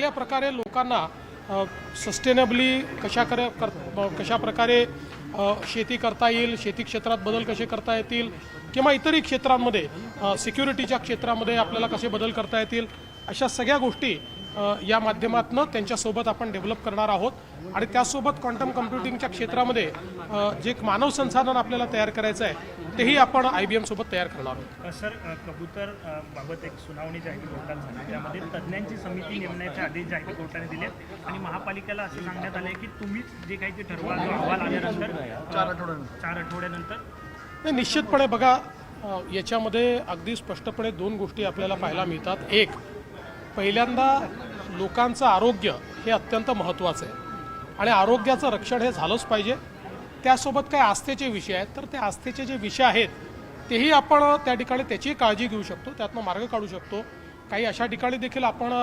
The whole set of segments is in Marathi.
चांगल्या प्रकारे लोकांना सस्टेनेबली कशा प्रकारे शेती करता येईल, शेती क्षेत्रात बदल कसे करता येतील किंवा इतरही क्षेत्रांमध्ये सिक्युरिटीच्या क्षेत्रामध्ये आपल्याला कसे बदल करता येतील, अशा सगळ्या गोष्टी या माध्यमातून त्यांच्यासोबत आपण डेव्हलप करणार आहोत। आणि त्यासोबत क्वांटम कम्प्युटिंगच्या क्षेत्रामध्ये जे मानव संसाधन आपल्याला तयार करायचं आहे तेही आपण IBM सोबत तयार करणार आहोत। सर, कबूतर बाबत एक सुनावणी जी आहे ती कोर्टात झाली, त्यामध्ये तज्ज्ञांची समिती नेमण्याचे आदेश जे आहे कोर्टाने दिले आणि महापालिकेला असे सांगण्यात आले की तुम्हीच जे काही ते ठरवा, जो अहवाल आल्यानंतर 4 आठवड्यानंतर। निश्चितपणे बघा, याच्यामध्ये अगदी स्पष्टपणे दोन गोष्टी आपल्याला पाहायला मिळतात। एक, पहिल्यांदा लोकांचं आरोग्य हे अत्यंत महत्त्वाचं आहे आणि आरोग्याचं रक्षण हे झालंच पाहिजे। त्यासोबत काही आस्थेचे विषय आहेत, तर ते आस्थेचे जे विषय आहेत तेही आपण त्या ठिकाणी त्याची काळजी घेऊ शकतो, त्यातनं मार्ग काढू शकतो। काही अशा ठिकाणी देखील आपण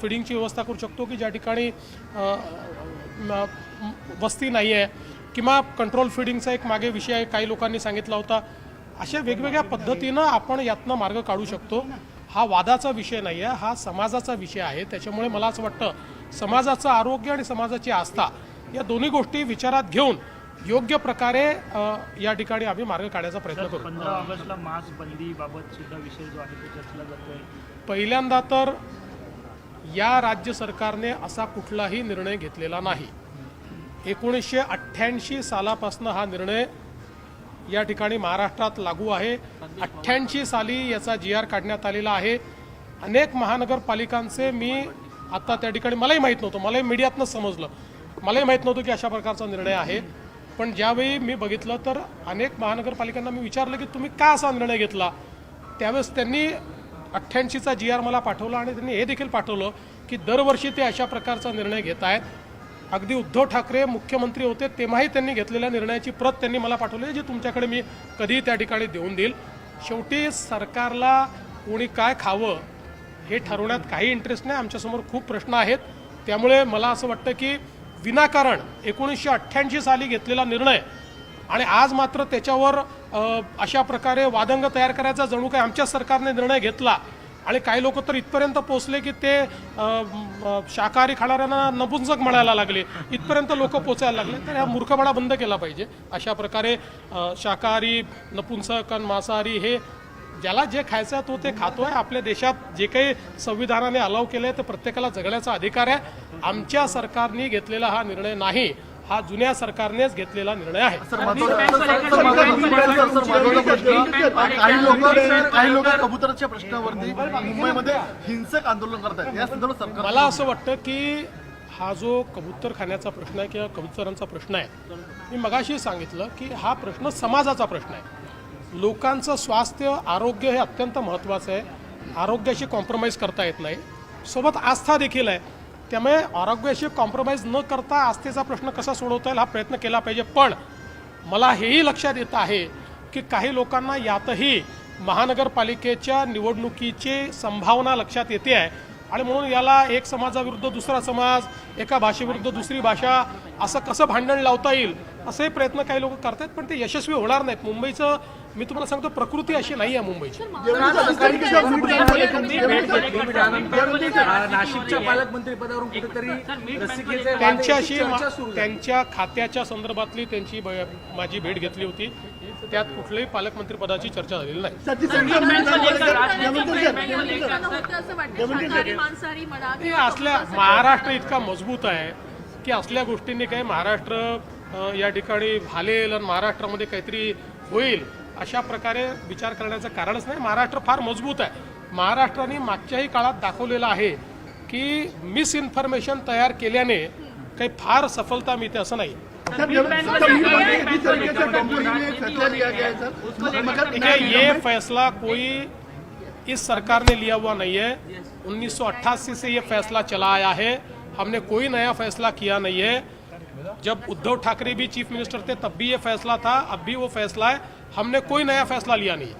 फीडिंगची व्यवस्था करू शकतो की ज्या ठिकाणी वस्ती नाही आहे, किंवा कंट्रोल फीडिंगचा एक मागे विषय काही लोकांनी सांगितला होता। अशा वेगवेगळ्या पद्धतीनं आपण यातनं मार्ग काढू शकतो। हा वादाचा विषय नाही आहे, हा समाजाचा विषय आहे। त्याच्यामुळे मला असं वाटतं समाजाचं आरोग्य आणि समाजाची आस्था या दोन्ही गोष्टी विचारात घेऊन योग्य प्रकारे या ठिकाणी आम्ही मार्ग काढायचा प्रयत्न करू। 15 ऑगस्टला मास्क बंदी बाबत सुद्धा विषय जो आहे तो चर्चेला जातोय। पहिल्यांदा तर या राज्य सरकारने असा कुठलाही निर्णय घेतलेला नाही। 1988 सालापासून हा निर्णय या ठिकाणी महाराष्ट्रात लागू आहे। 88 साली याचा GR काढण्यात आलेला आहे। अनेक महानगरपालिकांचे मी आता त्या ठिकाणी मलाही माहीत नव्हतं, मलाही मीडियातनं समजलं, मलाही माहीत नव्हतं की अशा प्रकारचा निर्णय आहे। पण ज्यावेळी मी बघितलं तर अनेक महानगरपालिकांना मी विचारलं की तुम्ही का असा निर्णय घेतला, त्यावेळेस त्यांनी 88चा GR मला पाठवला आणि त्यांनी हे देखील पाठवलं की दरवर्षी ते अशा प्रकारचा निर्णय घेत आहेत। अगदी उद्धव ठाकरे मुख्यमंत्री होते तेव्हाही त्यांनी घेतलेल्या निर्णयाची प्रत त्यांनी मला पाठवली, जी तुमच्याकडे मी कधीही त्या ठिकाणी देऊन देईल। शेवटी सरकारला कोणी काय खावं हे ठरवण्यात काही इंटरेस्ट नाही, आमच्यासमोर खूप प्रश्न आहेत। त्यामुळे मला असं वाटतं की विनाकारण 1988 साली घेतलेला निर्णय आणि आज मात्र त्याच्यावर अशा प्रकारे वादंग तयार करायचा जणू काय आमच्या सरकारने निर्णय घेतला आणि काही लोक तर इथपर्यंत पोहोचले की ते शाकाहारी खाणाऱ्यांना नपुंसक म्हणायला लागले, इथपर्यंत लोक पोचायला लागले। तर हा मूर्खपणा बंद केला पाहिजे। अशा प्रकारे शाकाहारी, नपुंसक आणि मांसाहारी हे ज्याला जे खायचं तो ते खातोय। आपल्या देशात जे काही संविधानाने अलाव केलंय ते प्रत्येकाला जगण्याचा अधिकार आहे। आमच्या सरकारने घेतलेला हा निर्णय नाही, हा जुन्या सरकारनेच घेतलेला निर्णय आहे। काही लोक कबुतराच्या प्रश्नावरती मुंबईमध्ये हिंसक आंदोलन करतात, या संदर्भात सरकार मला असं वाटतं की हा जो कबूतर खाण्याचा प्रश्न आहे किंवा कबुतरांचा प्रश्न आहे, मी मगाशी सांगितलं की हा प्रश्न समाजाचा प्रश्न आहे। लोकांचं स्वास्थ्य, आरोग्य हे अत्यंत महत्त्वाचं आहे। आरोग्याशी कॉम्प्रोमाइज करता येत नाही, सोबत आस्था देखील आहे। त्यामुळे आरोग्याशी कॉम्प्रोमाइज न करता आस्थेचा प्रश्न कसा सोडवता येईल हा प्रयत्न केला पाहिजे। पण मला हेही लक्षात येत आहे की काही लोकांना यातही महानगरपालिकेच्या निवडणुकीची संभावना लक्षात येते आहे आणि म्हणून याला एक समाजाविरुद्ध दुसरा समाज, एका भाषेविरुद्ध दुसरी भाषा, असं कसं भांडण लावता येईल असे प्रयत्न काही लोक करतात, पण ते यशस्वी होणार नाहीत। मुंबईचं मी तुम्हाला सांगतो प्रकृती अशी नाही आहे मुंबईची। नाशिकच्या पालकमंत्री पदावरून कुठेतरी त्यांच्या खात्याच्या संदर्भातली त्यांची माझी भेट घेतली होती, त्यात कुठल्याही पालकमंत्री पदाची चर्चा झालेली नाही। असल्या महाराष्ट्र इतका मजबूत आहे की असल्या गोष्टींनी काही महाराष्ट्र या ठिकाणी भालेल आणि महाराष्ट्रामध्ये काहीतरी होईल अशा प्रकारे विचार करण्याचं कारणच नाही। महाराष्ट्र फार मजबूत आहे। महाराष्ट्राने मागच्याही काळात दाखवलेलं आहे की मिसइन्फॉर्मेशन तयार केल्याने काही फार सफलता मिळते असं नाही। ये फैसला कोई इस सरकार ने लिया हुआ नहीं है। 1988 से ये फैसला चला आया है, हमने कोई नया फैसला किया नहीं है। जब उद्धव ठाकरे भी चीफ मिनिस्टर थे तब भी ये फैसला था, अब भी वो फैसला है। हमने कोई नया फैसला लिया नहीं।